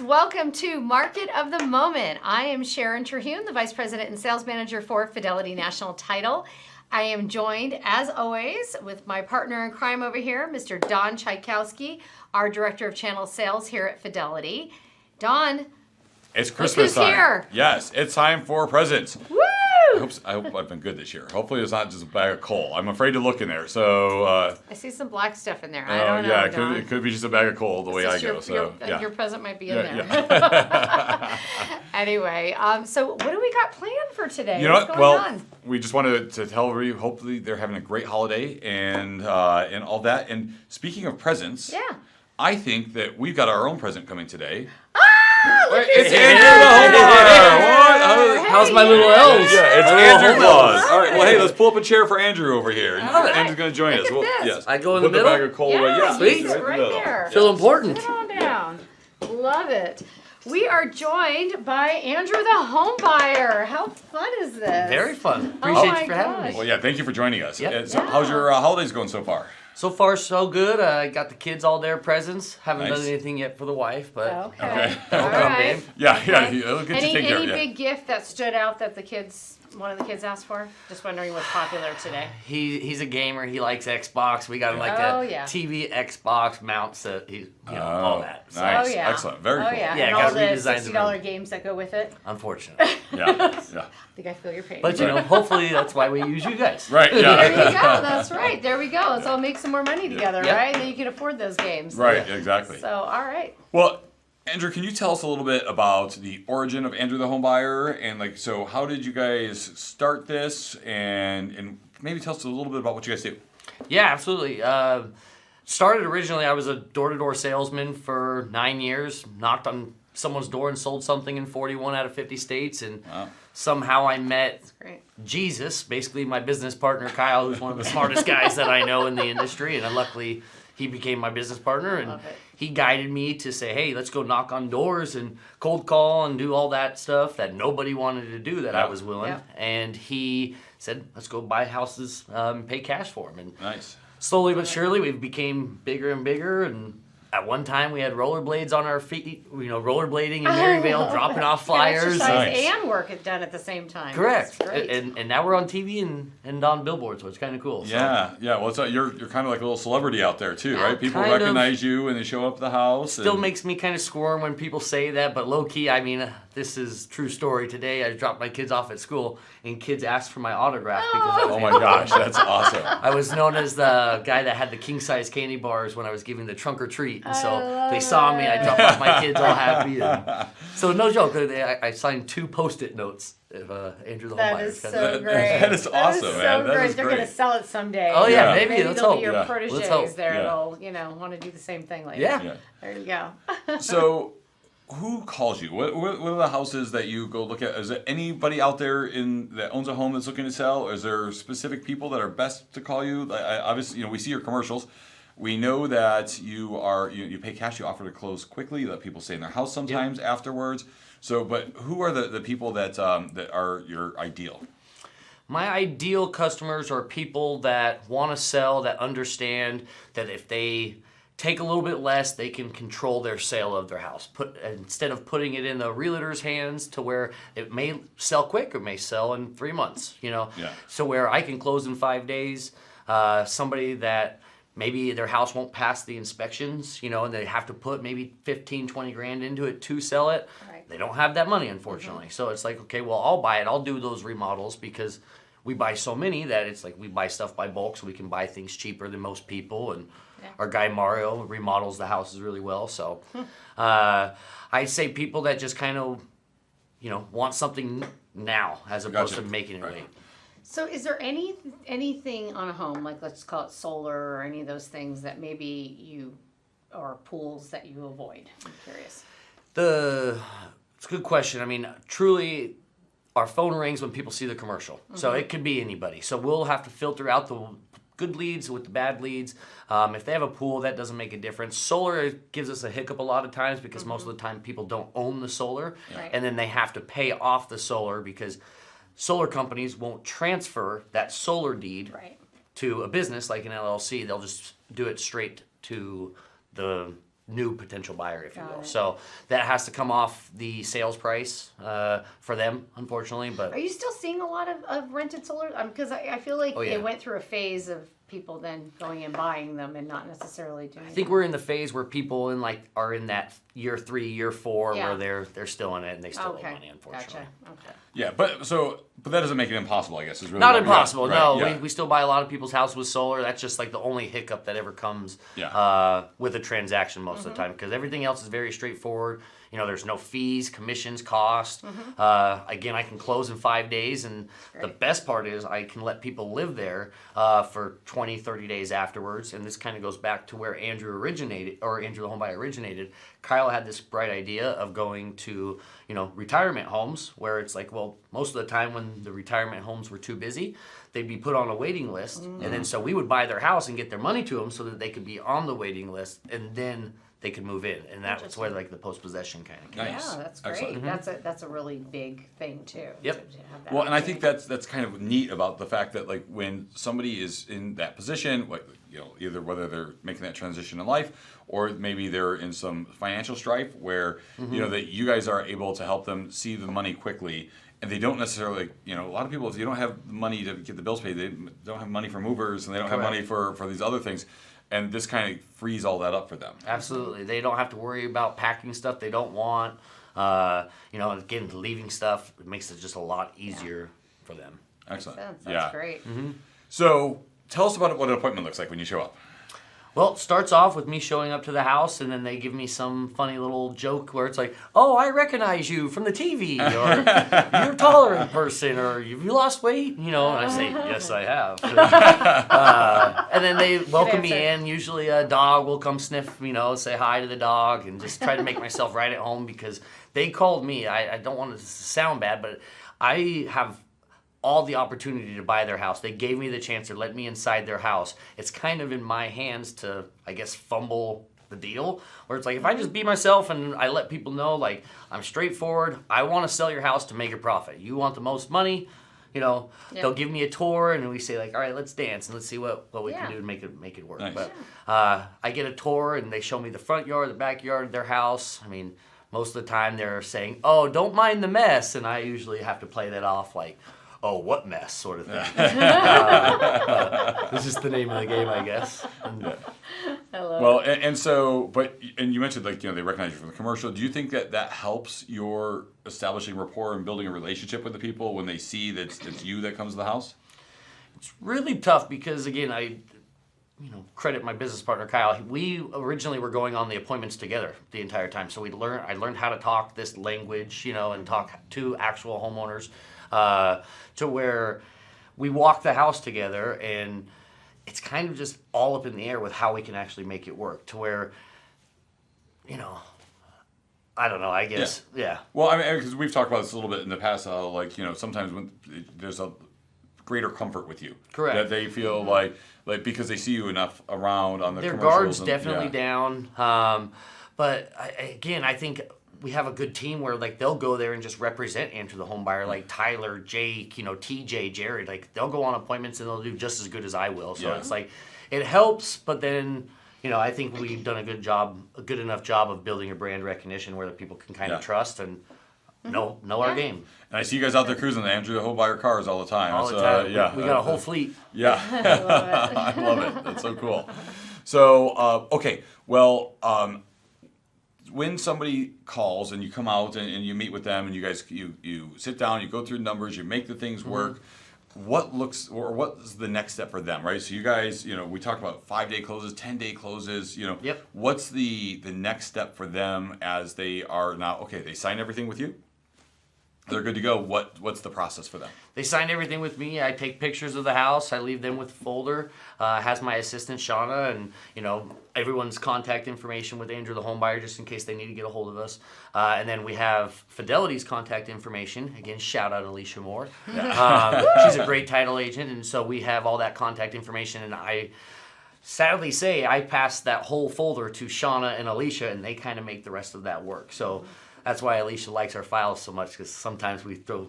Welcome to Market of the Moment. I am Sharon Terhune, the Vice President and Sales Manager for Fidelity National Title. I am joined, as always, with my partner in crime over here, Mr. Don Tchaikovsky, our Director of Channel Sales here at Fidelity. Don, it's Christmas time. Here. Yes, it's time for presents. Woo! I hope I've been good this year. Hopefully it's not just a bag of coal. I'm afraid to look in there. So I see some black stuff in there. I don't know. Yeah, it could be just a bag of coal the way I go. Your present might be in there. Yeah. Anyway, so what do we got planned for today? What's going on? We just wanted to tell everybody, hopefully they're having a great holiday and all that. And speaking of presents, I think that we've got our own present coming today. It's Andrew the Homebuyer. How's my little elves? Yeah, it's Andrew Claus. All right, well, hey, let's pull up a chair for Andrew over here. Andrew's going to join us. Yes. I go in the Put middle? the bag of coal away. Yeah, sweet. Right there. Feel important. Sit on down. Love it. We are joined by Andrew the Homebuyer. How fun is this? Very fun. Appreciate you for having me. Well, yeah, thank you for joining us. Yep. So how's your holidays going so far? So far, so good. I got the kids all their presents. Haven't Nice. done anything yet for the wife, but Okay. that'll All come, right. babe. Yeah, it'll get you taken care of. Any Yeah. big gift that stood out that one of the kids asked for? Just wondering what's popular today. He's a gamer. He likes Xbox. We got him like TV Xbox mounts that all that. So, Nice. Oh, yeah. Excellent. Very cool. Yeah, Yeah, and gotta all the redesign the $60 room. games that go with it. Unfortunately. Yeah. I think I feel your pain. But hopefully that's why we use you guys. Right, There yeah. you go. That's right. There we go. Let's all make some more money together, Yep. right? And then you can afford those games. Right, exactly. So, all right. Well, Andrew, can you tell us a little bit about the origin of Andrew the Homebuyer and so how did you guys start this and maybe tell us a little bit about what you guys do? Yeah, absolutely. Started originally, I was a door-to-door salesman for 9 years, knocked on someone's door and sold something in 41 out of 50 states, and somehow I met Jesus, basically my business partner, Kyle, who's one of the smartest guys that I know in the industry, and luckily he became my business partner, and he guided me to say, hey, let's go knock on doors and cold call and do all that stuff that nobody wanted to do that I was willing, and he said, let's go buy houses and pay cash for them. And nice. Slowly but surely, we became bigger and bigger, and at one time we had rollerblades on our feet, rollerblading in Maryvale, dropping off flyers. Exercise and work it done at the same time. Correct. That's great. And now we're on TV and on billboards, so it's kind of cool. Yeah, yeah. Well, you're kind of like a little celebrity out there too, right? People Kind of. recognize you when they show up at the house. Still makes me kind of squirm when people say that, but low key, I mean, this is true story. Today, I dropped my kids off at school, and kids asked for my autograph because I was Oh my gosh, that's awesome. I was known as the guy that had the king-size candy bars when I was giving the trunk or treat, and so they saw me. I dropped off my kids all happy. And so no joke, I signed 2 Post-it notes of Andrew the Homebuyer. That is so great. That is awesome, man. That is They're great. going to sell it someday. Oh yeah, Yeah. maybe let's they'll hope. be your Yeah. proteges Let's hope. there. Yeah. They'll want to do the same thing later. Yeah. There you go. So, who calls you? What are the houses that you go look at? Is there anybody out there that owns a home that's looking to sell? Is there specific people that are best to call you? Obviously, we see your commercials. We know that you pay cash. You offer to close quickly. You let people stay in their house sometimes afterwards. So, but who are the people that are your ideal? My ideal customers are people that want to sell, that understand that if they take a little bit less, they can control their sale of their house. Instead of putting it in the realtor's hands to where it may sell quick or may sell in 3 months, So where I can close in 5 days, somebody that maybe their house won't pass the inspections, and they have to put maybe 15, 20 grand into it to sell it. Right. They don't have that money, unfortunately. So it's like, okay, well, I'll buy it. I'll do those remodels because we buy so many that it's like we buy stuff by bulk, so we can buy things cheaper than most people. And our guy Mario remodels the houses really well. So I'd say people that just kind of, want something now as opposed to making it wait. So is there anything on a home, like let's call it solar or any of those things that maybe or pools that you avoid? I'm curious. It's a good question. I mean, truly, our phone rings when people see the commercial. So it could be anybody. So we'll have to filter out the good leads with the bad leads. If they have a pool, that doesn't make a difference. Solar gives us a hiccup a lot of times because most of the time people don't own the solar. Right. And then they have to pay off the solar because solar companies won't transfer that solar deed to a business like an LLC. They'll just do it straight to the new potential buyer, if you Got will. it. So that has to come off the sales price for them, unfortunately. But Are you still seeing a lot of rented solar? Because I feel like Oh, yeah. it went through a phase of people then going and buying them and not necessarily doing. I think we're in the phase where people are in that year 3, year 4, Yeah. where they're still in it and they still owe money, unfortunately. Gotcha. Okay. Yeah, but that doesn't make it impossible, I guess. Is really Not what- impossible, right, no. yeah. We still buy a lot of people's houses with solar. That's just like the only hiccup that ever comes with a transaction most of the time, because everything else is very straightforward. You know, there's no fees, commissions, cost. Again, I can close in 5 days, and the best part is I can let people live there for 20, 30 days afterwards. And this kind of goes back to where Andrew the Homebuyer originated. Kyle had this bright idea of going to, retirement homes, where it's like, well, most of the time when the retirement homes were too busy, they'd be put on a waiting list. And then so we would buy their house and get their money to them so that they could be on the waiting list, and then they could move in. And that's where the post-possession kind of came. Nice. Yeah, that's great. Excellent. That's a really big thing too. Yep. To have that Well, and I think opportunity. that's kind of neat about the fact that when somebody is in that position, either whether they're making that transition in life or maybe they're in some financial strife where that you guys are able to help them see the money quickly. And they don't necessarily, a lot of people, if you don't have money to get the bills paid, they don't have money for movers and they don't have money for these other things. And this kind of frees all that up for them. Absolutely. They don't have to worry about packing stuff they don't want. Again, leaving stuff, it makes it just a lot easier for them. Excellent. That's great. So tell us about what an appointment looks like when you show up. Well, it starts off with me showing up to the house, and then they give me some funny little joke where it's like, oh, I recognize you from the TV, or you're taller in person, or have you lost weight? And I say, yes, I have. And then they welcome me in. Usually a dog will come sniff, say hi to the dog, and just try to make myself right at home, because they called me. I don't want it to sound bad, but I have all the opportunity to buy their house. They gave me the chance to let me inside their house. It's kind of in my hands to, I guess, fumble the deal, where it's like, if I just be myself and I let people know, I'm straightforward, I want to sell your house to make a profit. You want the most money, they'll give me a tour, and we say all right, let's dance and let's see what we can do to make it work. Nice. But I get a tour and they show me the front yard, the backyard of their house. I mean, most of the time they're saying, oh, don't mind the mess, and I usually have to play that off like, oh, what mess, sort of thing. This is the name of the game, I guess. Well, and you mentioned they recognize you from the commercial. Do you think that helps your establishing rapport and building a relationship with the people when they see that it's you that comes to the house? It's really tough because, again, I credit my business partner Kyle. We originally were going on the appointments together the entire time, so I learned how to talk this language, and talk to actual homeowners. To where we walk the house together, and it's kind of just all up in the air with how we can actually make it work. To where, I don't know. I guess, yeah. Well, I mean, because we've talked about this a little bit in the past, how sometimes when there's a greater comfort with you, correct, that they feel like because they see you enough around on the their commercials. guard's definitely down. But I think we have a good team where they'll go there and just represent Andrew the Homebuyer, like Tyler, Jake, TJ, Jared. They'll go on appointments and they'll do just as good as I will. So it's it helps, but then I think we've done a good enough job of building a brand recognition where the people can kind of trust and know our game. And I see you guys out there cruising the Andrew the Homebuyer cars all the time. All the time. We got a whole fleet. Yeah, I love it. That's so cool. So okay, well. When somebody calls and you come out and you meet with them and you guys you sit down, you go through numbers, you make the things work. What's the next step for them, right? So you guys, we talked about 5-day closes, 10-day closes. Yep. What's the next step for them as they are now? Okay, they sign everything with you. They're good to go. What's the process for them? They sign everything with me. I take pictures of the house. I leave them with a folder. Has my assistant Shauna and everyone's contact information with Andrew the Homebuyer, just in case they need to get a hold of us. And then we have Fidelity's contact information. Again, shout out Alicia Moore. She's a great title agent, and so we have all that contact information. And I sadly say I passed that whole folder to Shauna and Alicia, and they kind of make the rest of that work. So that's why Alicia likes our files so much, because sometimes we throw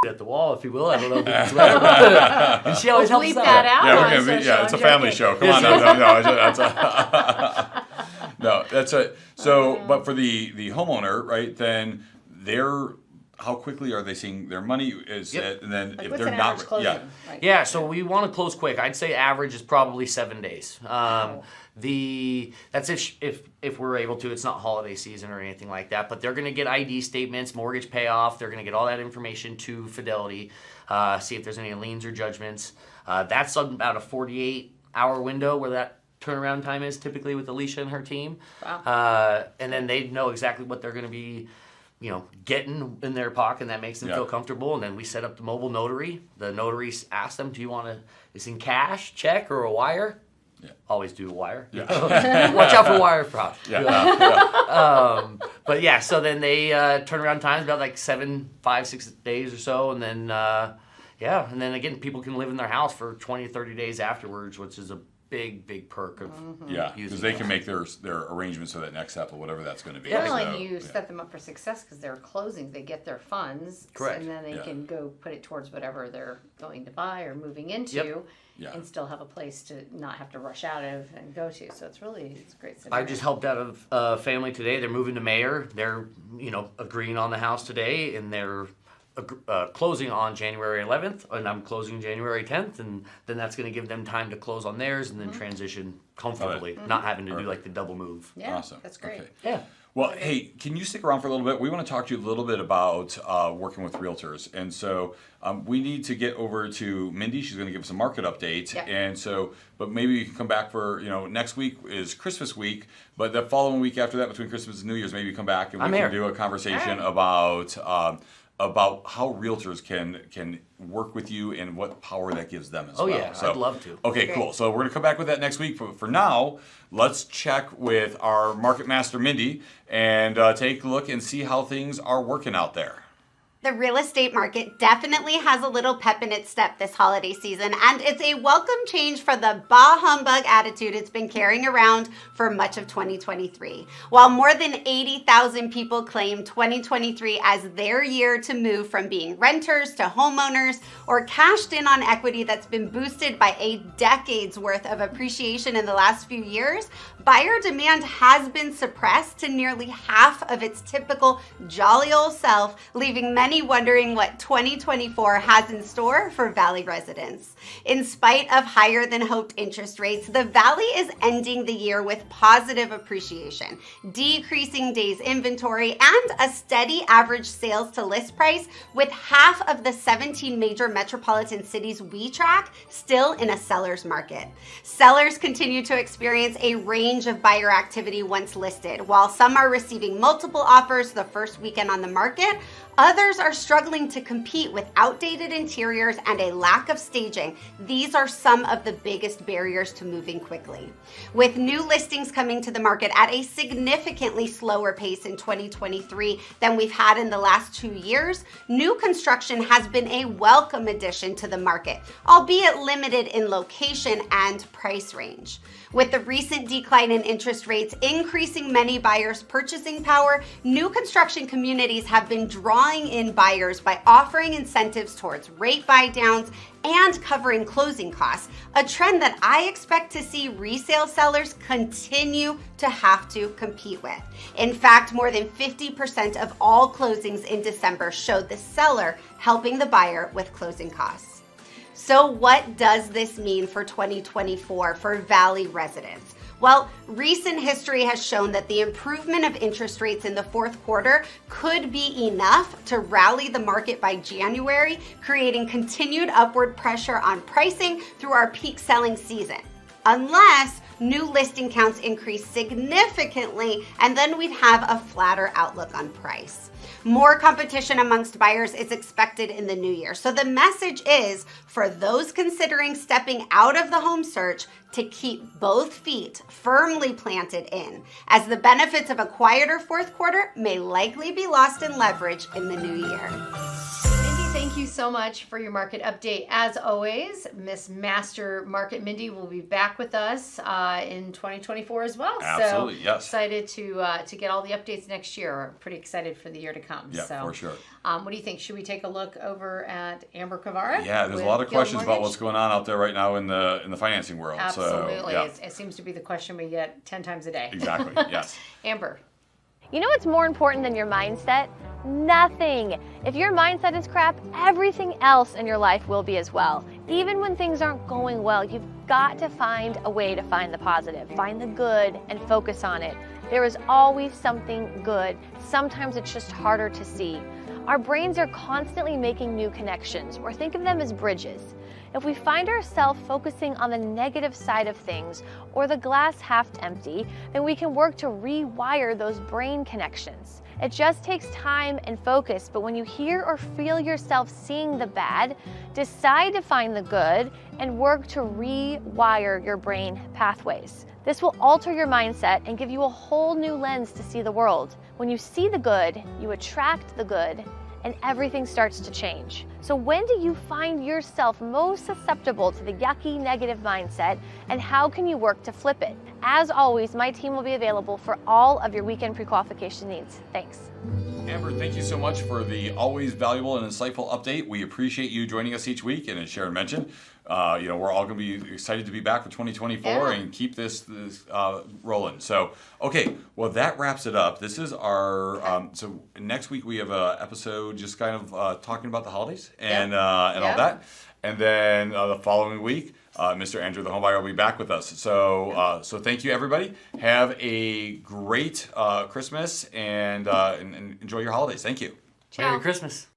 at the wall, if you will. I don't know if it's right. And she always helps bleep us that out. Yeah, it's a family show. Come on, no. No, that's it. So, but for the homeowner, right? Then how quickly are they seeing their money? Is it, and then if What's they're an not, average closing? yeah, Right. Yeah, so we want to close quick. I'd say average is probably 7 days. That's if we're able to. It's not holiday season or anything like that. But they're going to get ID statements, mortgage payoff. They're going to get all that information to Fidelity. See if there's any liens or judgments. That's about a 48-hour window where that turnaround time is typically with Alicia and her team. Wow. And then they know exactly what they're going to be, getting in their pocket, and that makes them feel comfortable. And then we set up the mobile notary. The notary asks them, do you want it's in cash, check, or a wire? Yeah. Always do a wire. Yeah. Watch out for wire fraud. Yeah. But yeah, so then they turnaround time is about like 5-6 days or so. And then, and then again, people can live in their house for 20 to 30 days afterwards, which is a big perk of Because they can make their arrangements for that next step or whatever that's going to be. Well, So, and you set them up for success because they're closing. They get their funds. Correct. And then they can go put it towards whatever they're going to buy or moving into. Yeah. And still have a place to not have to rush out of and go to. So it's a great scenario. I just helped out a family today. They're moving to Mayor. They're, agreeing on the house today, and they're closing on January 11th, and I'm closing January 10th, and then that's going to give them time to close on theirs and then transition comfortably, not having to do like the double move. Yeah, Awesome. that's great. Okay. Yeah. Well, hey, can you stick around for a little bit? We want to talk to you a little bit about working with realtors. And so we need to get over to Mindy. She's going to give us a market update. Yeah. And so, but maybe you can come back for, next week is Christmas week. But the following week after that, between Christmas and New Year's, maybe you come back and we can do a conversation about how realtors can work with you and what power that gives them as well. Yeah, So, I'd love to. Okay, Great. cool. So we're going to come back with that next week. But for now, let's check with our market master, Mindy, and take a look and see how things are working out there. The real estate market definitely has a little pep in its step this holiday season, and it's a welcome change for the bah humbug attitude it's been carrying around for much of 2023. While more than 80,000 people claim 2023 as their year to move from being renters to homeowners or cashed in on equity that's been boosted by a decade's worth of appreciation in the last few years, buyer demand has been suppressed to nearly half of its typical jolly old self, leaving many wondering what 2024 has in store for Valley residents. In spite of higher than hoped interest rates, the Valley is ending the year with positive appreciation, decreasing days inventory, and a steady average sales to list price, with half of the 17 major metropolitan cities we track still in a seller's market. Sellers continue to experience a range of buyer activity once listed. While some are receiving multiple offers the first weekend on the market, others are struggling to compete with outdated interiors and a lack of staging. These are some of the biggest barriers to moving quickly. With new listings coming to the market at a significantly slower pace in 2023 than we've had in the last 2 years, new construction has been a welcome addition to the market, albeit limited in location and price range. With the recent decline in interest rates increasing many buyers' purchasing power, new construction communities have been drawing in buyers by offering incentives towards rate buy downs and covering closing costs, a trend that I expect to see resale sellers continue to have to compete with. In fact, more than 50% of all closings in December showed the seller helping the buyer with closing costs. So what does this mean for 2024 for Valley residents? Well, recent history has shown that the improvement of interest rates in the fourth quarter could be enough to rally the market by January, creating continued upward pressure on pricing through our peak selling season. Unless new listing counts increase significantly, and then we'd have a flatter outlook on price. More competition amongst buyers is expected in the new year. So the message is for those considering stepping out of the home search to keep both feet firmly planted in, as the benefits of a quieter fourth quarter may likely be lost in leverage in the new year. Mindy, thank you so much for your market update. As always, Miss Master Market Mindy will be back with us in 2024 as well. Absolutely, so yes. Excited to get all the updates next year. We're pretty excited for the year to come. Yeah, so, for sure. What do you think? Should we take a look over at Amber Kovarik? Yeah, there's a with lot of Guild questions about Mortgage? what's going on out there right now in the financing world. Absolutely. So, yeah. It seems to be the question we get 10 times a day. Exactly, yes. Amber. You know what's more important than your mindset? Nothing. If your mindset is crap, everything else in your life will be as well. Even when things aren't going well, you've got to find a way to find the positive, find the good, and focus on it. There is always something good. Sometimes it's just harder to see. Our brains are constantly making new connections, or think of them as bridges. If we find ourselves focusing on the negative side of things or the glass half empty, then we can work to rewire those brain connections. It just takes time and focus, but when you hear or feel yourself seeing the bad, decide to find the good and work to rewire your brain pathways. This will alter your mindset and give you a whole new lens to see the world. When you see the good, you attract the good, and everything starts to change. So when do you find yourself most susceptible to the yucky negative mindset, and how can you work to flip it? As always, my team will be available for all of your weekend pre-qualification needs. Thanks. Amber, thank you so much for the always valuable and insightful update. We appreciate you joining us each week, and as Sharon mentioned, we're all going to be excited to be back for 2024 and keep this rolling. So, okay, well, that wraps it up. This is our, so next week we have an episode just kind of talking about the holidays and all that. And then the following week, Mr. Andrew The Homebuyer will be back with us. So, so thank you, everybody. Have a great Christmas and enjoy your holidays. Thank you. Ciao. Merry Christmas.